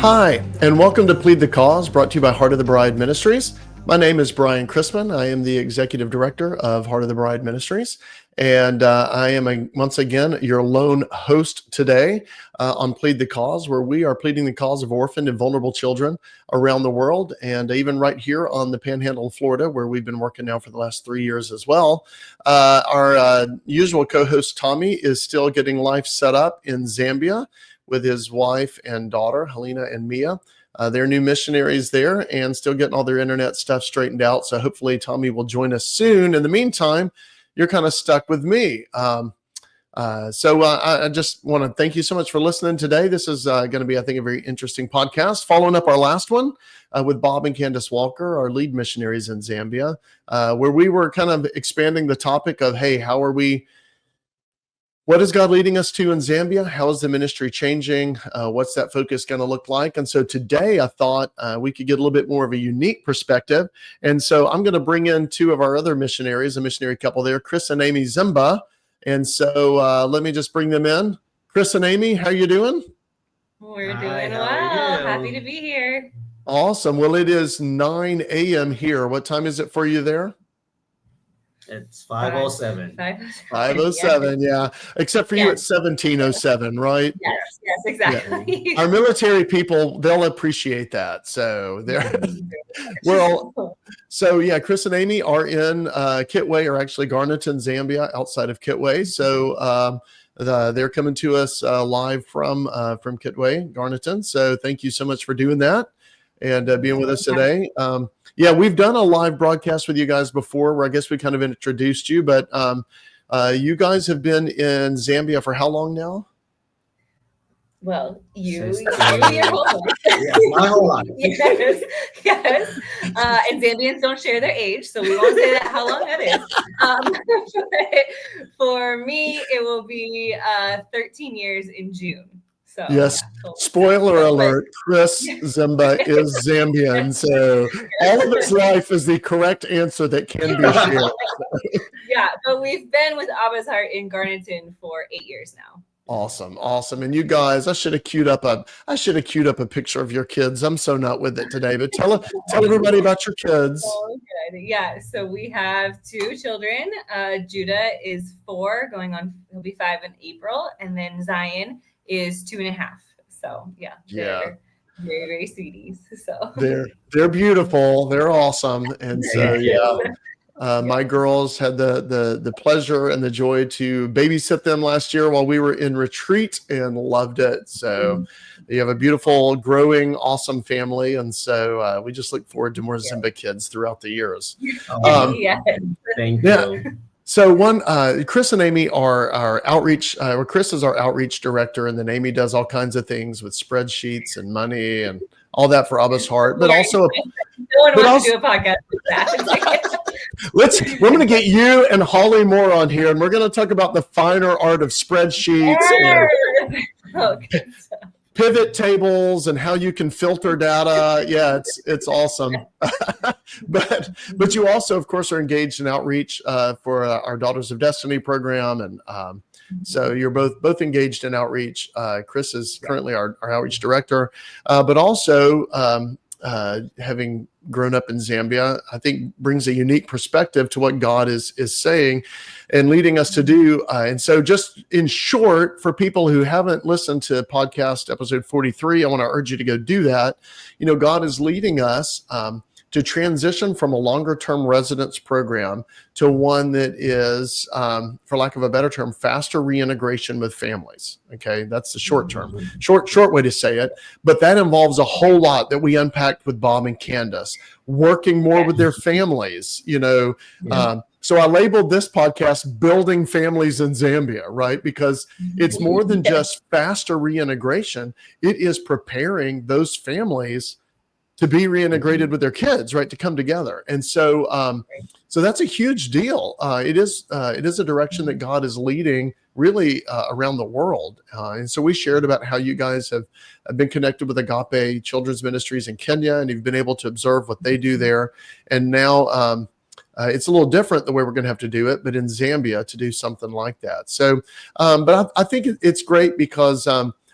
Hi, and welcome to Plead the Cause, brought to you by Heart of the Bride Ministries. My name is Brian Chrisman. I am the Executive Director of Heart of the Bride Ministries, and I am once again your lone host today on Plead the Cause, where we are pleading the cause of orphaned and vulnerable children around the world, and even right here on the Panhandle of Florida, where we've been working now for the last 3 years as well. Our usual co-host Tommy is still getting life set up in Zambia with his wife and daughter, Helena and Mia. They're new missionaries there and still getting all their internet stuff straightened out. So hopefully Tommy will join us soon. In the meantime, you're kind of stuck with me. I just want to thank you so much for listening today. This is going to be, I think, a very interesting podcast, following up our last one with Bob and Candace Walker, our lead missionaries in Zambia, where we were kind of expanding the topic of, hey, what is God leading us to in Zambia? How is the ministry changing? What's that focus going to look like? And so today I thought we could get a little bit more of a unique perspective. And so I'm going to bring in two of our other missionaries, a missionary couple there, Chris and Amy Zimba. And so let me just bring them in. Chris and Amy, how you doing? We're doing well. Happy to be here. Awesome. Well, it is 9 a.m. here. What time is it for you there? It's 5:07. 5:07, yeah. Except for you at 17:07, right? Yes, exactly. Yeah. Our military people, they'll appreciate that. So Chris and Amy are in Kitwe, or actually Garnetton, Zambia, outside of Kitwe. So they're coming to us live from Kitwe, Garnetton. So thank you so much for doing that and being with us today. We've done a live broadcast with you guys before where I guess we kind of introduced you, but you guys have been in Zambia for how long now? Well, your whole life. Yeah, my whole life. Yes. And Zambians don't share their age, so we won't say that how long that is. But for me, it will be 13 years in June. So, yes. Spoiler alert, Chris Zimba is Zambian. So all of his life is the correct answer that can be shared. Yeah, but we've been with Abba's Heart in Garnetton for 8 years now. Awesome. And you guys, I should have queued up a picture of your kids. I'm so not with it today, but tell everybody about your kids. Oh, good. Yeah. So we have two children. Judah is 4, he'll be 5 in April, and then Zion is 2.5. So they're very, very sweeties. So they're beautiful. They're awesome. And so my girls had the pleasure and the joy to babysit them last year while we were in retreat and loved it. So you have a beautiful, growing, awesome family. And so we just look forward to more Zimba kids throughout the years. Thank you. So Chris and Amy are our outreach, Chris is our outreach director, and then Amy does all kinds of things with spreadsheets and money and all that for Abba's Heart, but also no one wants to do a podcast with that. We're going to get you and Holly Moore on here, and we're going to talk about the finer art of spreadsheets and pivot tables and how you can filter data. Yeah, it's awesome. But you also, of course, are engaged in outreach for our Daughters of Destiny program, and so you're both engaged in outreach. Chris is currently our outreach director, but also having grown up in Zambia, I think brings a unique perspective to what God is saying and leading us to do. And so just in short, for people who haven't listened to podcast episode 43, I want to urge you to go do that. God is leading us to transition from a longer-term residence program to one that is, for lack of a better term, faster reintegration with families. Okay, that's the short term, short way to say it. But that involves a whole lot that we unpacked with Bob and Candace, working more with their families. So I labeled this podcast "Building Families in Zambia," right? Because it's more than just faster reintegration; it is preparing those families to be reintegrated with their kids, right? To come together. And so, so that's a huge deal. It is a direction that God is leading really around the world. And so we shared about how you guys have been connected with Agape Children's Ministries in Kenya, and you've been able to observe what they do there. And now it's a little different the way we're going to have to do it, but in Zambia to do something like that. So, but I think it's great because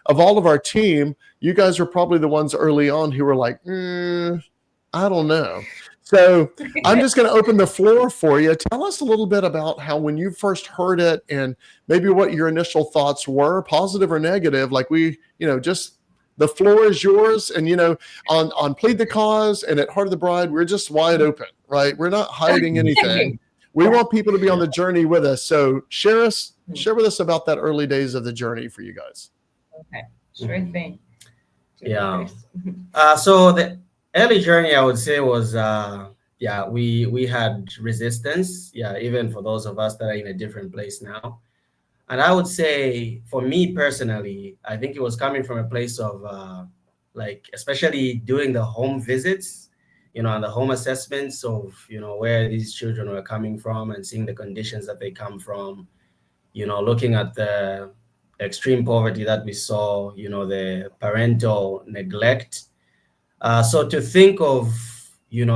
of all of our team, you guys were probably the ones early on who were like, I don't know. So I'm just going to open the floor for you. Tell us a little bit about how when you first heard it and maybe what your initial thoughts were, positive or negative. Like just the floor is yours. And, on Plead the Cause and at Heart of the Bride, we're just wide open, right? We're not hiding anything. We want people to be on the journey with us. So share with us about that early days of the journey for you guys. Okay, sure thing. Yeah. So the early journey, I would say, was we had resistance. Yeah, even for those of us that are in a different place now. And I would say, for me personally, I think it was coming from a place of especially doing the home visits, and the home assessments of where these children were coming from and seeing the conditions that they come from, looking at the extreme poverty that we saw, the parental neglect. So to think of,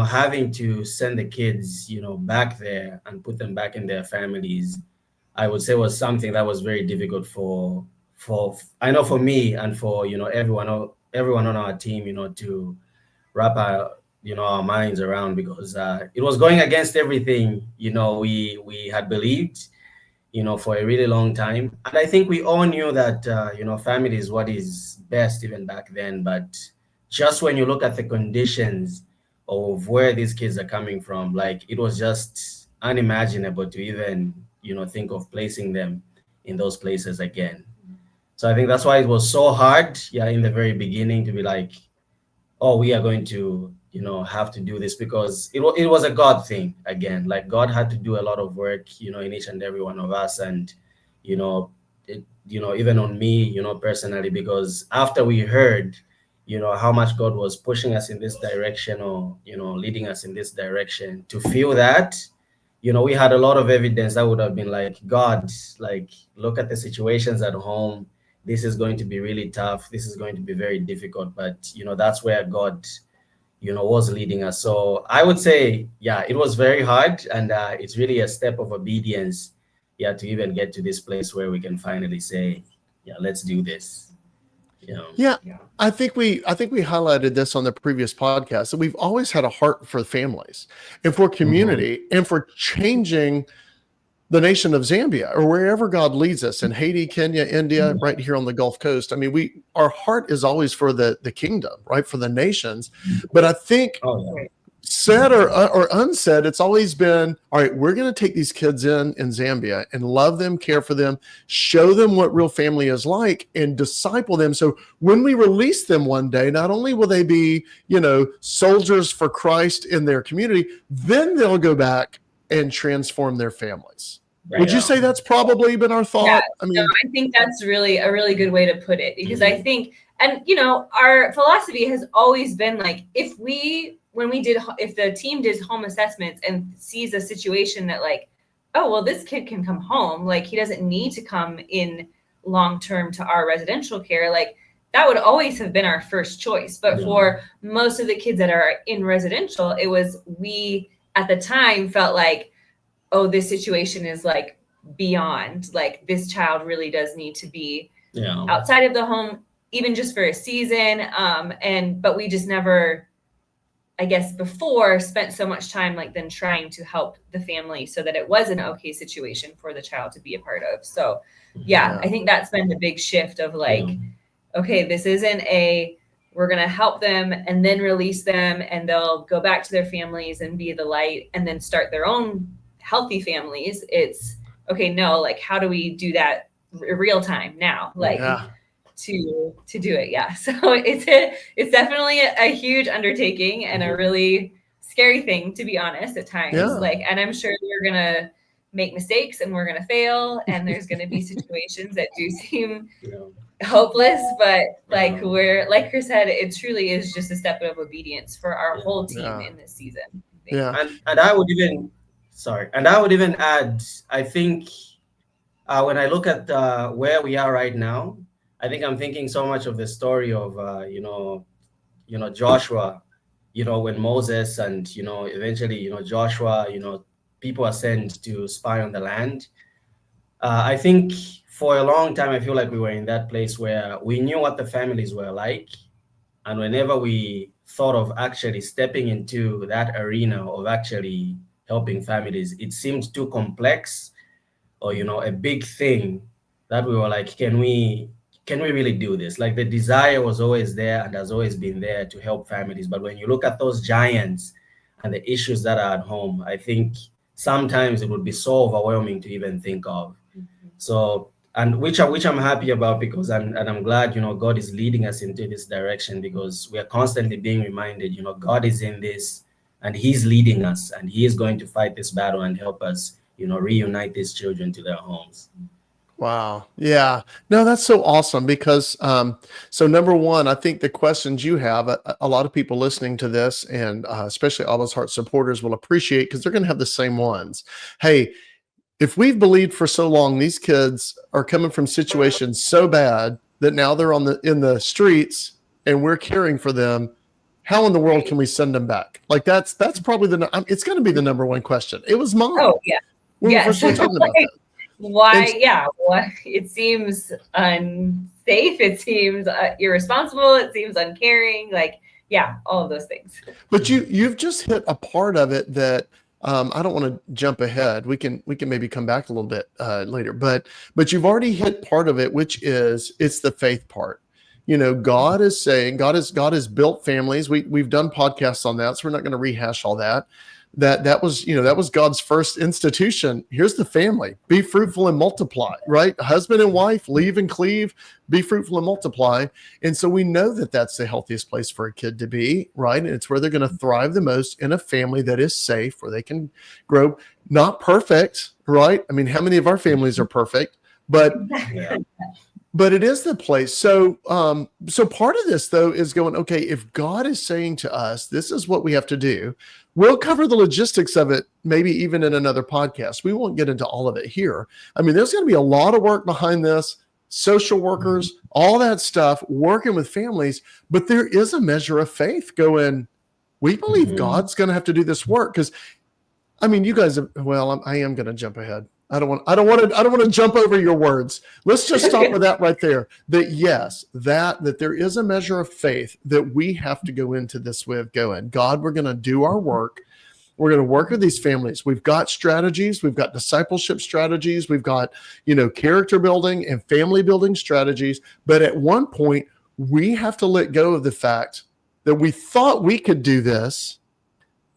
having to send the kids, back there and put them back in their families, I would say was something that was very difficult for I know for me and for, everyone on our team, to wrap our minds around, because it was going against everything, we had believed, for a really long time. And I think we all knew that, family is what is best even back then. But just when you look at the conditions of where these kids are coming from, like, it was just unimaginable to even, think of placing them in those places again. So I think that's why it was so hard, in the very beginning, to be like, oh, we are going to, have to do this, because it was a God thing again. Like, God had to do a lot of work, in each and every one of us. And, even on me, personally, because after we heard, how much God was pushing us in this direction, or, leading us in this direction, to feel that, we had a lot of evidence that would have been like, God, like, look at the situations at home. This is going to be really tough. This is going to be very difficult. But, that's where God, was leading us. So I would say, it was very hard. And it's really a step of obedience, to even get to this place where we can finally say, let's do this. Yeah. I think we highlighted this on the previous podcast, that we've always had a heart for families and for community and for changing the nation of Zambia, or wherever God leads us, in Haiti, Kenya, India, right here on the Gulf Coast. I mean, our heart is always for the kingdom, right? For the nations. But I think said or unsaid, it's always been, all right, we're going to take these kids in Zambia and love them, care for them, show them what real family is like, and disciple them. So when we release them one day, not only will they be, soldiers for Christ in their community, then they'll go back and transform their families. Right. Would you say that's probably been our thought? Yeah, I think that's really a really good way to put it, because I think, and our philosophy has always been like, if the team did home assessments and sees a situation that, like, oh, well, this kid can come home, like, he doesn't need to come in long-term to our residential care, like, that would always have been our first choice. But for most of the kids that are in residential, it was, we at the time felt like, oh, this situation is like beyond, like, this child really does need to be outside of the home, even just for a season. But we just never, I guess, before spent so much time like then trying to help the family so that it was an okay situation for the child to be a part of. So I think that's been the big shift of like, okay, this isn't we're going to help them and then release them and they'll go back to their families and be the light and then start their own healthy families. It's okay. No, like, how do we do that real time now? Like to do it. Yeah. So it's definitely a huge undertaking and a really scary thing, to be honest, at times. Like, and I'm sure we're going to make mistakes and we're going to fail. And there's going to be situations that do seem hopeless, but like like Chris said, it truly is just a step of obedience for our whole team in this season. And I would even add, I think when I look at where we are right now, I think I'm thinking so much of the story of Joshua, when Moses and eventually Joshua, people are sent to spy on the land. I think for a long time, I feel like we were in that place where we knew what the families were like. And whenever we thought of actually stepping into that arena of actually helping families, it seemed too complex or, a big thing that we were like, can we really do this? Like the desire was always there and has always been there to help families. But when you look at those giants and the issues that are at home, I think sometimes it would be so overwhelming to even think of. So, and which I'm happy about, because I'm glad, God is leading us into this direction, because we are constantly being reminded, God is in this and he's leading us and he is going to fight this battle and help us, reunite these children to their homes. Wow. Yeah. No, that's so awesome because, so number one, I think the questions you have, a lot of people listening to this and especially Abba's Heart supporters will appreciate, because they're going to have the same ones. Hey, if we've believed for so long, these kids are coming from situations so bad that now they're in the streets and we're caring for them. How in the world can we send them back? Like that's probably it's going to be the number one question. It was mine. Oh yeah. When we first started talking about that. Why? Yeah. Well, it seems unsafe. It seems irresponsible. It seems uncaring. Like, yeah, all of those things. But you've just hit a part of it that I don't want to jump ahead. We can maybe come back a little bit later. But you've already hit part of it, which is it's the faith part. God is saying God has built families. We've done podcasts on that, so we're not going to rehash all that. That was God's first institution. Here's the family: be fruitful and multiply. Right, husband and wife, leave and cleave, be fruitful and multiply. And so we know that that's the healthiest place for a kid to be. Right, and it's where they're going to thrive the most, in a family that is safe, where they can grow. Not perfect, right? I mean, how many of our families are perfect? But but it is the place. So so part of this though is going, okay, if God is saying to us, this is what we have to do. We'll cover the logistics of it, maybe even in another podcast. We won't get into all of it here. I mean, there's going to be a lot of work behind this, social workers, all that stuff, working with families, but there is a measure of faith going, we believe God's going to have to do this work. Because I mean, you guys have, well, I am going to jump ahead. I don't want to jump over your words. Let's just stop with that right there. That yes, that there is a measure of faith that we have to go into this with going, God, we're going to do our work. We're going to work with these families. We've got strategies. We've got discipleship strategies. We've got, character building and family building strategies. But at one point, we have to let go of the fact that we thought we could do this,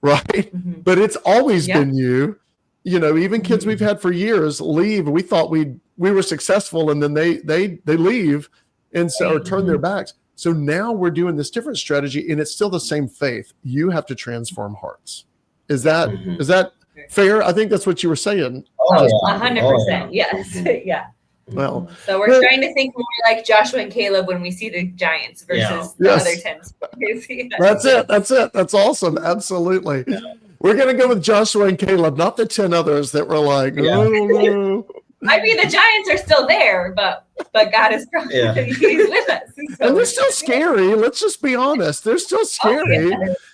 right? Mm-hmm. But it's always been you. Even kids we've had for years leave. We thought we were successful, and then they leave and so or turn their backs. So now we're doing this different strategy, and it's still the same faith. You have to transform hearts. Is that fair? I think that's what you were saying. 100%. Yes. Yeah. Well, so we're trying to think more like Joshua and Caleb when we see the giants versus the other 10. That's it. That's awesome. Absolutely. We're going to go with Joshua and Caleb, not the 10 others that were like, oh. I mean, the giants are still there, but God is he's with us. So. And they're still scary. Let's just be honest. They're still scary.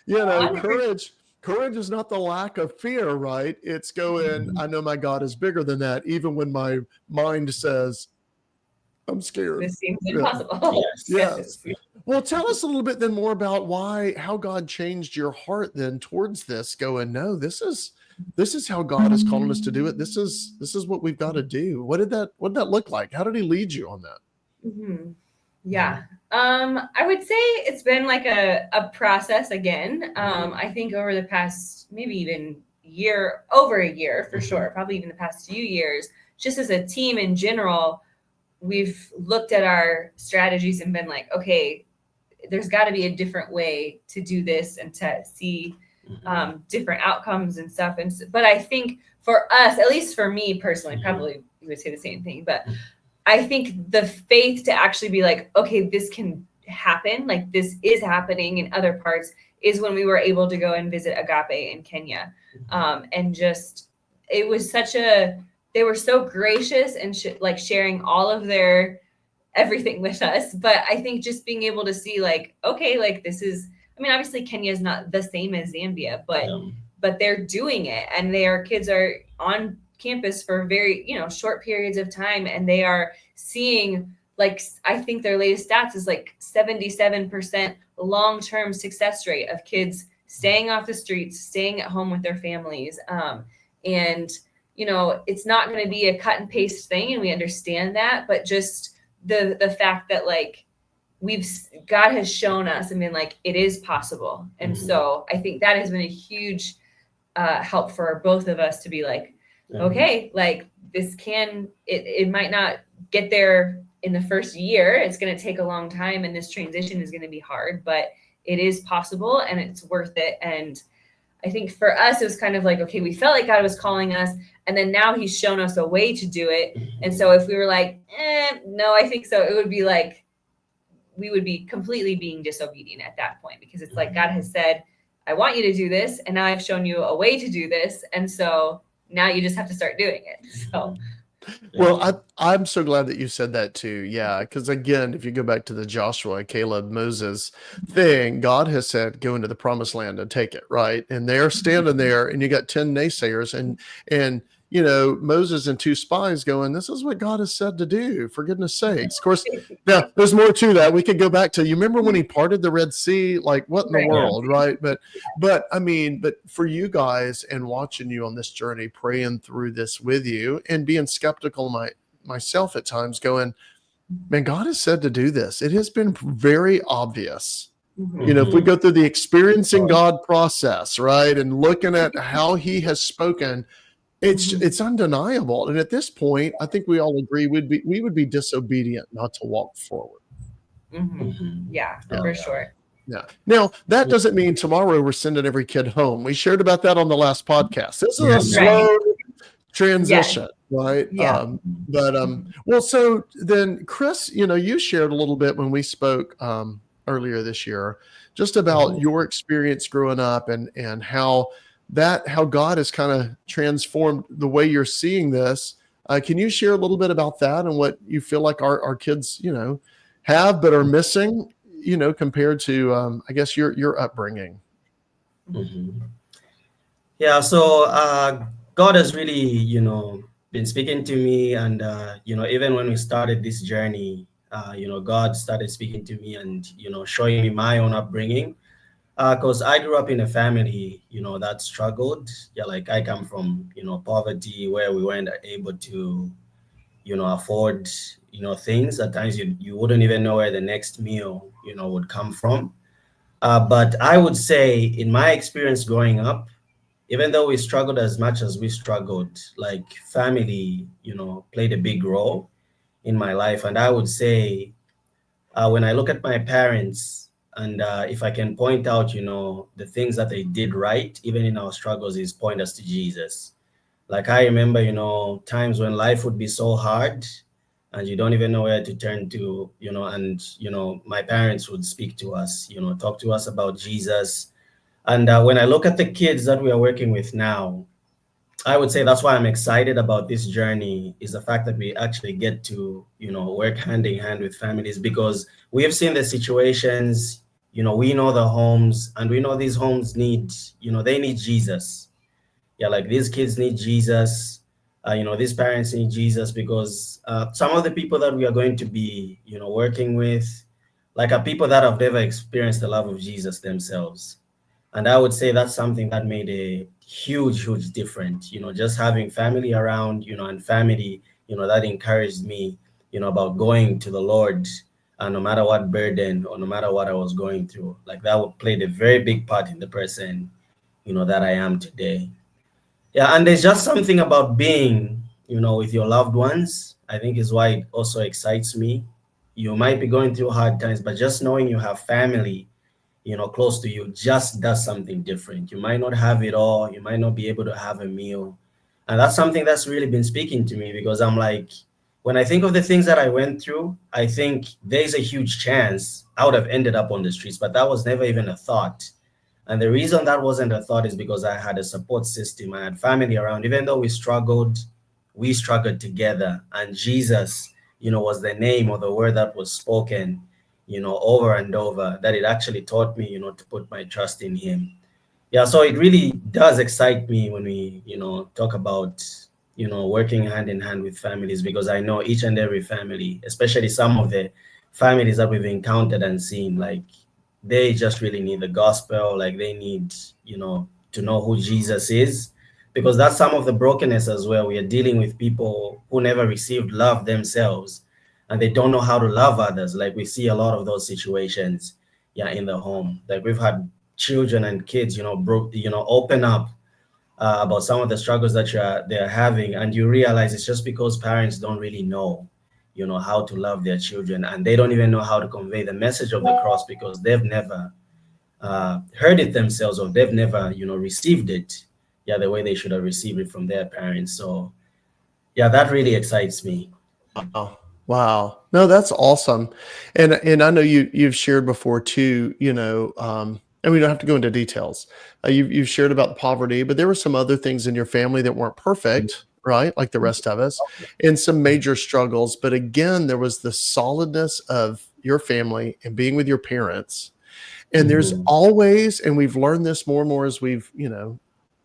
Courage is not the lack of fear, right? It's going, I know my God is bigger than that, even when my mind says, I'm scared. This seems impossible. Yes. Well, tell us a little bit then more about how God changed your heart then towards this, going, no, this is how God is calling us to do it. This is what we've got to do. What did that look like? How did he lead you on that? Mm-hmm. Yeah. I would say it's been like a process again. I think over the past, maybe even over a year for sure, probably even the past few years, just as a team in general, we've looked at our strategies and been like, okay, there's got to be a different way to do this and to see different outcomes and stuff. But I think for us, at least for me personally, probably you would say the same thing, but I think the faith to actually be like, okay, this can happen, like this is happening in other parts, is when we were able to go and visit Agape in Kenya. And just, it was they were so gracious and sharing all of their everything with us. But I think just being able to see like, okay, like this is, I mean, obviously Kenya is not the same as Zambia, but they're doing it, and their kids are on campus for very, short periods of time, and they are seeing, like, I think their latest stats is like 77% long-term success rate of kids staying off the streets, staying at home with their families. And, it's not going to be a cut and paste thing, and we understand that, but just the fact that, like, God has shown us and been like, it is possible. And so I think that has been a huge help for both of us to be like, okay, like, this it might not get there in the first year. It's going to take a long time, and this transition is going to be hard, but it is possible and it's worth it. And I think for us, it was kind of like, okay, we felt like God was calling us, and then now he's shown us a way to do it. And so if we were like, no, I think so, it would be like, we would be completely being disobedient at that point, because it's like, God has said, I want you to do this, and now I've shown you a way to do this. And so now you just have to start doing it. So. Well, I'm so glad that you said that too. Yeah, because again, if you go back to the Joshua, Caleb, Moses thing, God has said, go into the promised land and take it, right? And they're standing there, and you got 10 naysayers, and Moses and 2 spies going, this is what God has said to do, for goodness sakes. Of course, now there's more to that. We could go back to, you remember when he parted the Red Sea? Like, what in the world, right? But for you guys, and watching you on this journey, praying through this with you, and being skeptical myself at times, going, man, God has said to do this. It has been very obvious. If we go through the experiencing God process, right, and looking at how he has spoken, it's undeniable. And at this point, I think we all agree we would be disobedient not to walk forward. Yeah, for sure. Yeah. Now, that doesn't mean tomorrow we're sending every kid home. We shared about that on the last podcast. This is a slow transition, right? Yeah. Well, so then, Chris, you shared a little bit when we spoke earlier this year, just about your experience growing up and how God has kind of transformed the way you're seeing this. Can you share a little bit about that and what you feel like our kids, have but are missing, compared to, I guess, your upbringing? Yeah. So God has really, been speaking to me, and even when we started this journey, God started speaking to me and showing me my own upbringing. Because I grew up in a family, that struggled. Yeah, like I come from, poverty, where we weren't able to, afford, things. At times you wouldn't even know where the next meal, would come from. But I would say, in my experience growing up, even though we struggled as much as we struggled, like family, played a big role in my life. And I would say, when I look at my parents, and if I can point out, the things that they did right, even in our struggles, is point us to Jesus. Like I remember, times when life would be so hard and you don't even know where to turn to, and, my parents would speak to us, talk to us about Jesus. And when I look at the kids that we are working with now, I would say that's why I'm excited about this journey, is the fact that we actually get to, work hand in hand with families, because we have seen the situations, we know the homes, and we know these homes need, they need Jesus. Yeah, like these kids need Jesus. These parents need Jesus, because some of the people that we are going to be, working with, like, are people that have never experienced the love of Jesus themselves. And I would say that's something that made a huge difference, just having family around, and family, that encouraged me, about going to the Lord, no matter what burden or no matter what I was going through. Like that played a very big part in the person, that I am today. Yeah, and there's just something about being, with your loved ones, I think, is why it also excites me. You might be going through hard times, but just knowing you have family, close to you, just does something different. You might not have it all. You might not be able to have a meal. And that's something that's really been speaking to me, because I'm like, when I think of the things that I went through, I think there's a huge chance I would have ended up on the streets, but that was never even a thought. And the reason that wasn't a thought is because I had a support system. I had family around. Even though we struggled together. And Jesus, was the name or the word that was spoken, over and over, that it actually taught me, to put my trust in him. Yeah, so it really does excite me when we, talk about, working hand in hand with families, because I know each and every family, especially some of the families that we've encountered and seen, like they just really need the gospel. Like they need, to know who Jesus is, because that's some of the brokenness as well. We are dealing with people who never received love themselves, and they don't know how to love others. Like we see a lot of those situations, in the home. Like we've had children and kids, open up about some of the struggles that they're having, and you realize it's just because parents don't really know, how to love their children, and they don't even know how to convey the message of the cross because they've never heard it themselves, or they've never, received it, the way they should have received it from their parents. So, that really excites me. Wow. No, that's awesome. And I know you've shared before too, and we don't have to go into details. You've shared about the poverty, but there were some other things in your family that weren't perfect, right? Like the rest of us, and some major struggles. But again, there was the solidness of your family and being with your parents. And there's always, and we've learned this more and more as we've,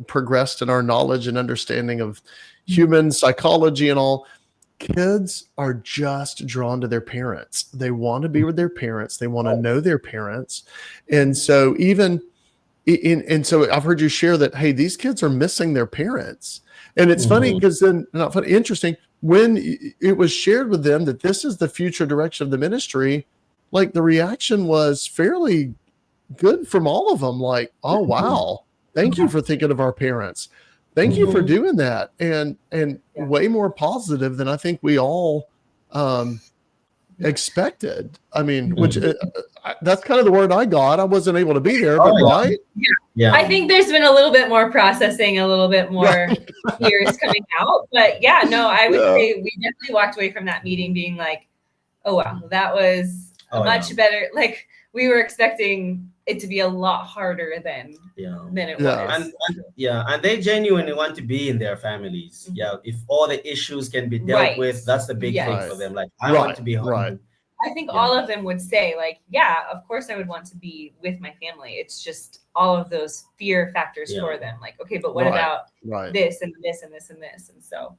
progressed in our knowledge and understanding of human psychology and all. Kids are just drawn to their parents. They want to be with their parents. They want to know their parents. And so and so I've heard you share that, hey, these kids are missing their parents. And it's funny because then, not funny, interesting, when it was shared with them that this is the future direction of the ministry, like the reaction was fairly good from all of them. Like, oh, wow, thank you for thinking of our parents. Thank you for doing that. And way more positive than I think we all expected. I mean, which that's kind of the word I got. I wasn't able to be there, but right? Yeah. I think there's been a little bit more processing, a little bit more tears coming out. But I would say we definitely walked away from that meeting being like, oh, wow, that was much better. Like we were expecting it to be a lot harder than it was. And they genuinely want to be in their families. If all the issues can be dealt with, that's the big thing for them. Like I want to be home. Right. I think all of them would say, like, of course I would want to be with my family. It's just all of those fear factors for them. Like, okay, but what about this and this and this and this? And so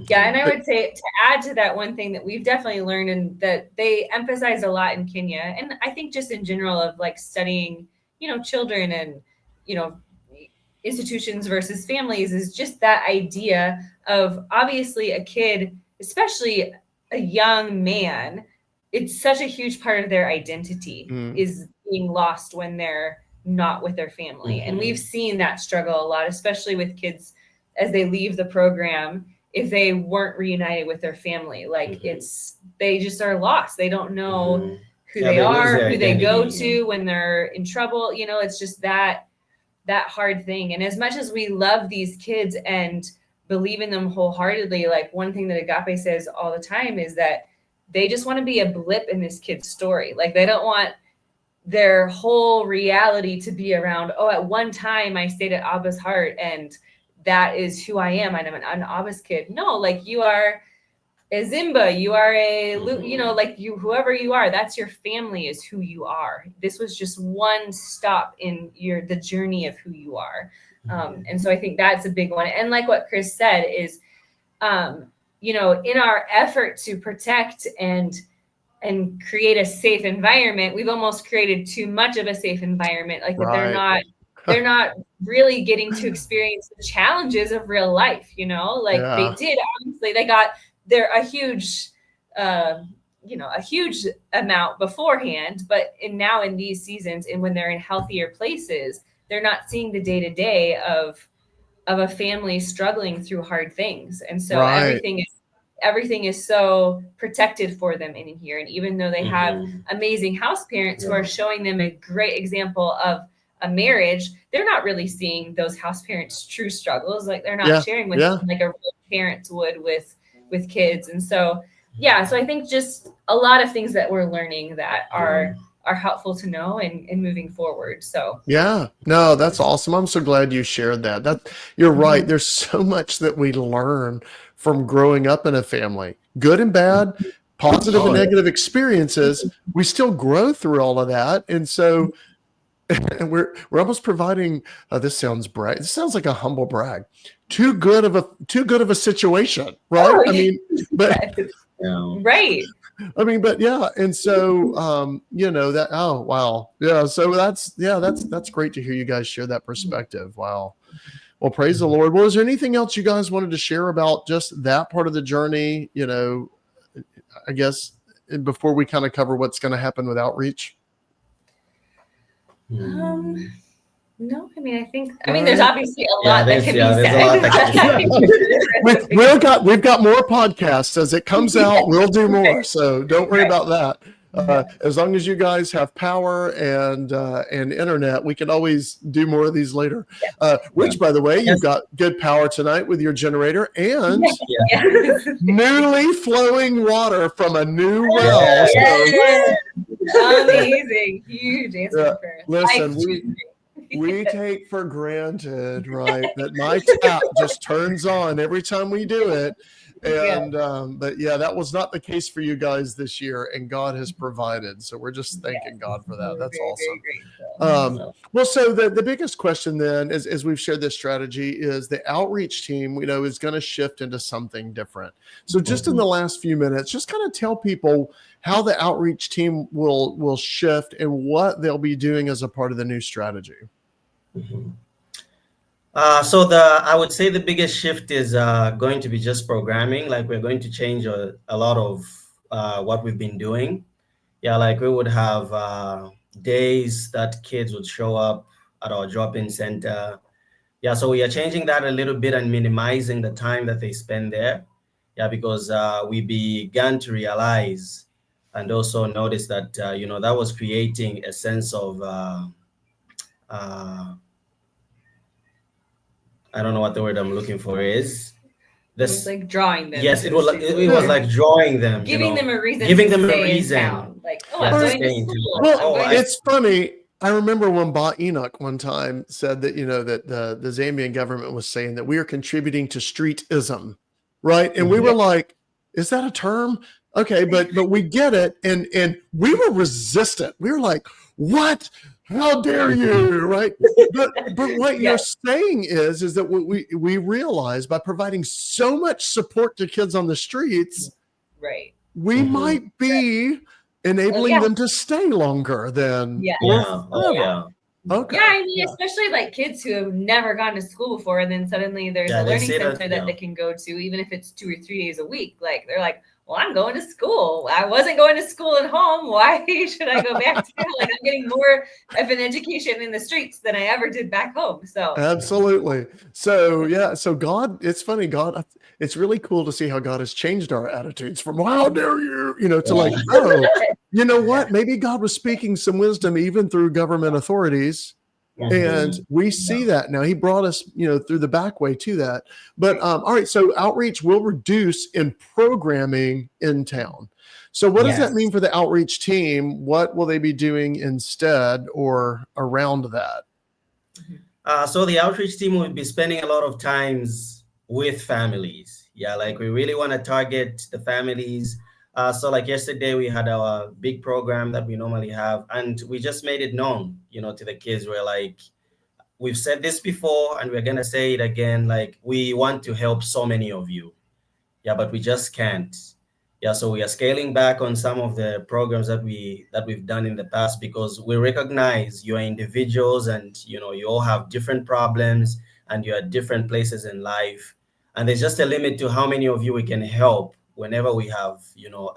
and I would say to add to that, one thing that we've definitely learned and that they emphasize a lot in Kenya, and I think just in general of like studying, children and, institutions versus families, is just that idea of obviously a kid, especially a young man, it's such a huge part of their identity is being lost when they're not with their family. And we've seen that struggle a lot, especially with kids as they leave the program. If they weren't reunited with their family, like they just are lost. They don't know who they are, who they go to when they're in trouble. It's just that hard thing. And as much as we love these kids and believe in them wholeheartedly, like one thing that Agape says all the time is that they just want to be a blip in this kid's story. Like they don't want their whole reality to be around, at one time I stayed at Abba's heart and that is who I am. I'm an Abba's kid. No, like you are a Zimba, you are a, like you, whoever you are, that's your family is who you are. This was just one stop in the journey of who you are. And so I think that's a big one. And like what Chris said is, in our effort to protect and create a safe environment, we've almost created too much of a safe environment. Like that they're not really getting to experience the challenges of real life, they did. Obviously they got a huge amount beforehand, but now in these seasons and when they're in healthier places, they're not seeing the day-to-day of a family struggling through hard things. And so everything is so protected for them in here. And even though they have amazing house parents who are showing them a great example of a marriage, they're not really seeing those house parents' true struggles. Like they're not sharing with them like a real parent would with kids. And so, so I think just a lot of things that we're learning that are helpful to know and moving forward. So no, that's awesome. I'm so glad you shared that. You're right. There's so much that we learn from growing up in a family, good and bad, positive and negative experiences. We still grow through all of that. And so and we're almost providing. This sounds This sounds like a humble brag. Too good of a situation, right? Oh, I mean, but right. I mean, but yeah, and so that. Oh wow, yeah. So that's great to hear you guys share that perspective. Wow. Well, praise the Lord. Well, is there anything else you guys wanted to share about just that part of the journey? I guess before we kind of cover what's going to happen with outreach. No, I mean, there's obviously a lot that can be there's said. a lot that can we've got more podcasts as it comes out. We'll do more, so don't worry about that. As long as you guys have power and internet, we can always do more of these later. Which, by the way, you've got good power tonight with your generator and newly flowing water from a new well. Amazing, huge answer for listen, we take for granted, right, that my tap just turns on every time we do it. And but that was not the case for you guys this year, and God has provided. So we're just thanking God for that. That's awesome. Well, so the biggest question then, as we've shared this strategy, is the outreach team, is going to shift into something different. So just in the last few minutes, just kind of tell people how the outreach team will shift and what they'll be doing as a part of the new strategy. I would say the biggest shift is going to be just programming. Like, we're going to change a lot of what we've been doing. Like we would have days that kids would show up at our drop-in center. So we are changing that a little bit and minimizing the time that they spend there. Because we began to realize and also notice that, that was creating a sense of I don't know what the word I'm looking for is. It was like drawing them. Yes, it was like drawing them. Giving them a reason. Like, I'm going to school. Well, it's funny. I remember when Ba Enoch one time said that, that the Zambian government was saying that we are contributing to streetism, right? And we were like, is that a term? Okay, but we get it. And we were resistant. We were like, what? How dare you, right? But what you're saying is that what we realize by providing so much support to kids on the streets, right, we might be enabling them to stay longer than Okay. Yeah, I mean, especially like kids who have never gone to school before, and then suddenly there's a learning center that they can go to, even if it's 2 or 3 days a week. Like, they're like, well, I'm going to school. I wasn't going to school at home. Why should I go back to like, I'm getting more of an education in the streets than I ever did back home. So absolutely. So so God, it's funny, God, it's really cool to see how God has changed our attitudes from how dare you, to like, oh, you know what? Maybe God was speaking some wisdom even through government authorities. And we see that now. He brought us, through the back way to that. But all right, so outreach will reduce in programming in town. So what does that mean for the outreach team? What will they be doing instead or around that? So the outreach team will be spending a lot of times with families. Like we really want to target the families. So like yesterday we had our big program that we normally have, and we just made it known, to the kids. We're like, we've said this before and we're going to say it again. Like, we want to help so many of you. But we just can't. So we are scaling back on some of the programs that we've done in the past, because we recognize you are individuals and, you all have different problems and you're at different places in life. And there's just a limit to how many of you we can help whenever we have,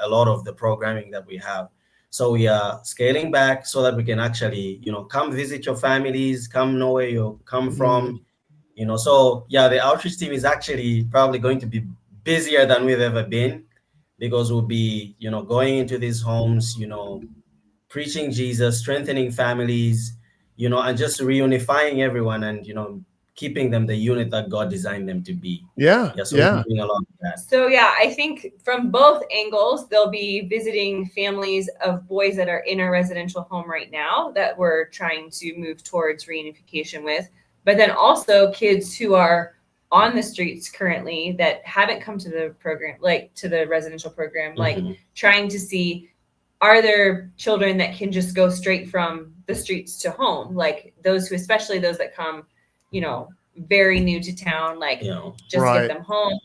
a lot of the programming that we have. So we are scaling back so that we can actually, come visit your families, come know where you come from, So the outreach team is actually probably going to be busier than we've ever been, because we'll be, going into these homes, preaching Jesus, strengthening families, and just reunifying everyone and, keeping them the unit that God designed them to be. So we're doing a lot of that. So I think from both angles, they'll be visiting families of boys that are in a residential home right now that we're trying to move towards reunification with, but then also kids who are on the streets currently that haven't come to the program, like to the residential program, like trying to see, are there children that can just go straight from the streets to home? Like those who, especially those that come, very new to town, like just get them home.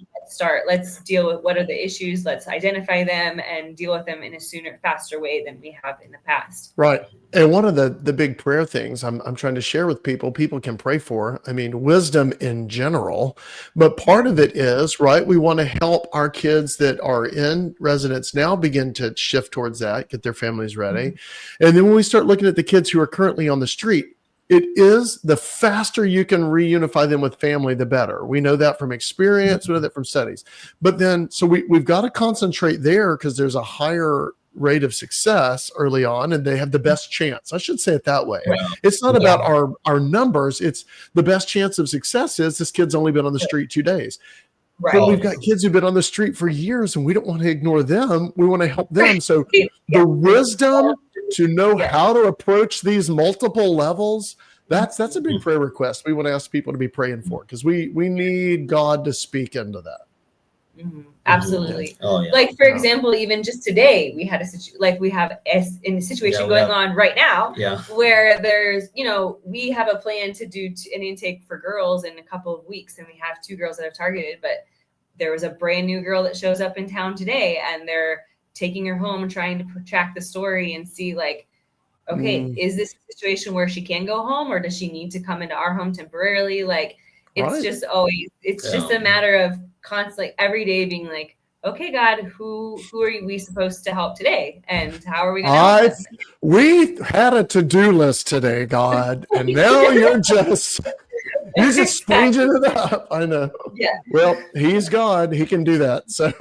Let's deal with what are the issues. Let's identify them and deal with them in a sooner, faster way than we have in the past. Right. And one of the big prayer things I'm trying to share with people can pray for, wisdom in general, but part of it is, right, we want to help our kids that are in residence now begin to shift towards that, get their families ready. Mm-hmm. And then when we start looking at the kids who are currently on the street, it is the faster you can reunify them with family, the better. We know that from experience, we know that from studies. But then, so we've got to concentrate there because there's a higher rate of success early on and they have the best chance. I should say it that way. Yeah. It's not about our numbers. It's the best chance of success is this kid's only been on the street 2 days. Right. But we've got kids who've been on the street for years and we don't want to ignore them. We want to help them. So the wisdom to know how to approach these multiple levels, that's a big prayer request. We want to ask people to be praying for because we need God to speak into that. Mm-hmm. Absolutely. Oh, yeah. Like for example, even just today, we had a situation going on right now where there's, we have a plan to do an intake for girls in a couple of weeks, and we have 2 girls that are targeted. But there was a brand new girl that shows up in town today, and they're taking her home and trying to track the story and see okay, is this a situation where she can go home, or does she need to come into our home temporarily? Like it's just always, just a matter of constantly every day being like, okay, God, who are we supposed to help today? And how are we going to help this? We had a to-do list today, God, and now you're just changing it up. I know. Yeah. Well, he's God. He can do that. So,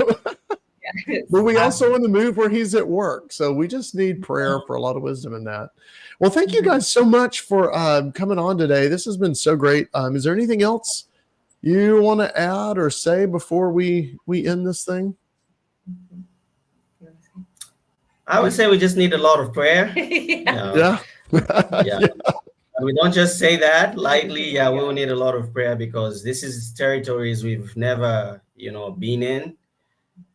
but we also want to move where he's at work. So we just need prayer for a lot of wisdom in that. Well, thank you guys so much for coming on today. This has been so great. Is there anything else you want to add or say before we end this thing? I would say we just need a lot of prayer. Yeah. We don't just say that lightly. We will need a lot of prayer because this is territories we've never, been in.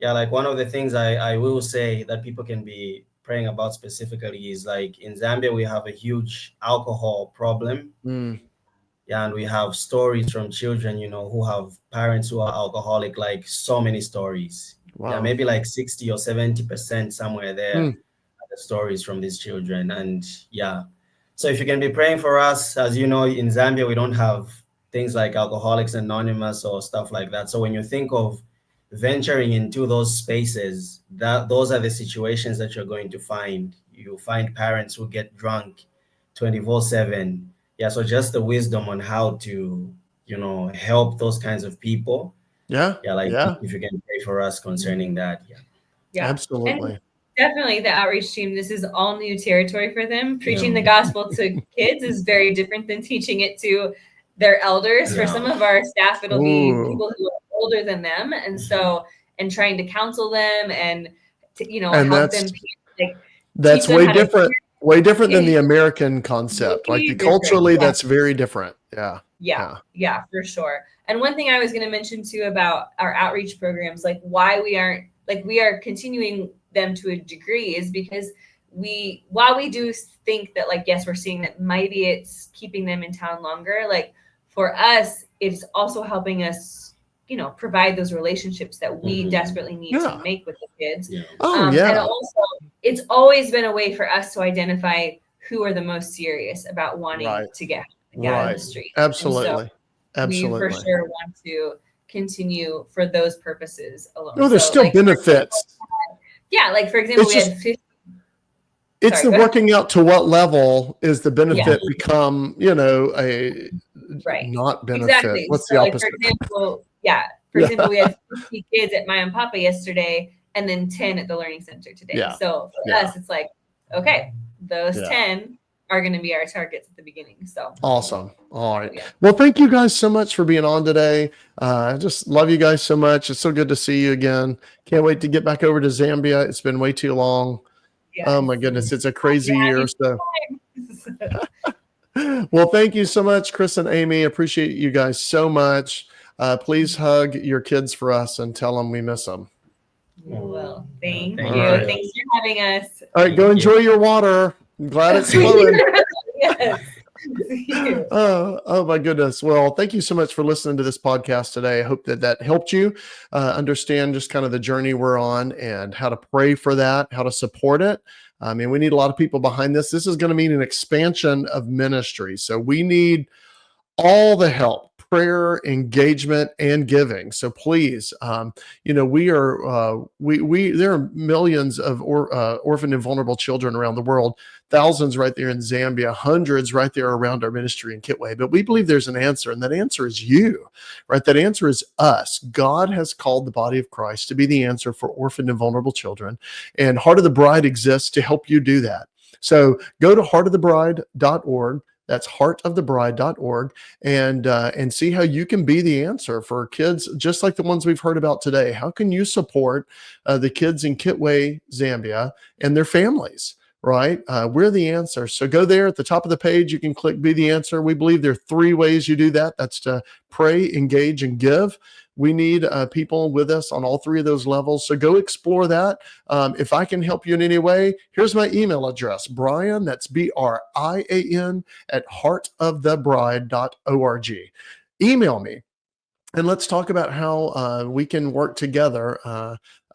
Like one of the things I will say that people can be praying about specifically is like in Zambia, we have a huge alcohol problem. And we have stories from children, who have parents who are alcoholic, like so many stories. Wow. Maybe like 60 or 70% somewhere there. The stories from these children. And so if you can be praying for us, as you know, in Zambia, we don't have things like Alcoholics Anonymous or stuff like that. So when you think of venturing into those spaces, those are the situations that you're going to find. You find parents who get drunk 24/7. So just the wisdom on how to, help those kinds of people. If you can pray for us concerning that. Yeah, absolutely. And definitely the outreach team, this is all new territory for them. Preaching the gospel to kids is very different than teaching it to their elders. For some of our staff, it'll be people who are older than them. And so, and trying to counsel them and to, help them. That's way different. Way different than the American concept. Like culturally, that's very different. Yeah, for sure. And one thing I was going to mention too about our outreach programs, like why we are continuing them to a degree is because while we do think that yes, we're seeing that maybe it's keeping them in town longer. Like for us, it's also helping us, provide those relationships that we desperately need to make with the kids. And also it's always been a way for us to identify who are the most serious about wanting to get out of the street. Absolutely. We for sure want to continue for those purposes alone. No, there's still benefits. For example, we had 50. It's the working out to what level is the benefit become, a not benefit. Exactly. What's the opposite? For example, we had 50 kids at Maya and Papa yesterday and then 10 at the Learning Center today. So for us, it's like, okay, those 10 are going to be our targets at the beginning. So awesome. All right. Well, thank you guys so much for being on today. I just love you guys so much. It's so good to see you again. Can't wait to get back over to Zambia. It's been way too long. Oh my goodness. It's a crazy year. So well, thank you so much, Chris and Amy. Appreciate you guys so much. Please hug your kids for us and tell them we miss them. Well. Well, thank Thank you. you. Thanks for having us. All right, go Thank enjoy your water. I'm glad it's flowing. Yes. See you. Oh my goodness. Well, thank you so much for listening to this podcast today. I hope that helped you understand just kind of the journey we're on and how to pray for that, how to support it. I mean, we need a lot of people behind this. This is going to mean an expansion of ministry. So we need all the help, prayer, engagement, and giving. So please, we are there are millions of orphan and vulnerable children around the world, thousands right there in Zambia, hundreds right there around our ministry in Kitwe. But we believe there's an answer, and that answer is you, right? That answer is us. God has called the body of Christ to be the answer for orphan and vulnerable children, and Heart of the Bride exists to help you do that. So go to heartofthebride.org. That's heartofthebride.org, and see how you can be the answer for kids just like the ones we've heard about today. How can you support the kids in Kitwe, Zambia, and their families? Right? We're the answer. So go there at the top of the page. You can click Be the Answer. We believe there are 3 ways you do that. That's to pray, engage, and give. We need people with us on all 3 of those levels. So go explore that. If I can help you in any way, here's my email address, Brian, that's BRIAN, at heartofthebride.org. Email me, and let's talk about how we can work together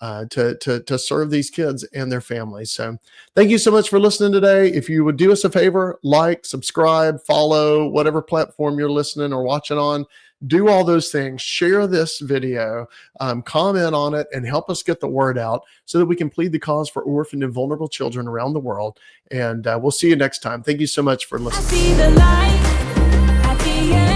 to serve these kids and their families. So thank you so much for listening today. If you would do us a favor, like, subscribe, follow, whatever platform you're listening or watching on, do all those things, share this video, comment on it, and help us get the word out so that we can plead the cause for orphaned and vulnerable children around the world. And we'll see you next time. Thank you so much for listening. I see the light at the end.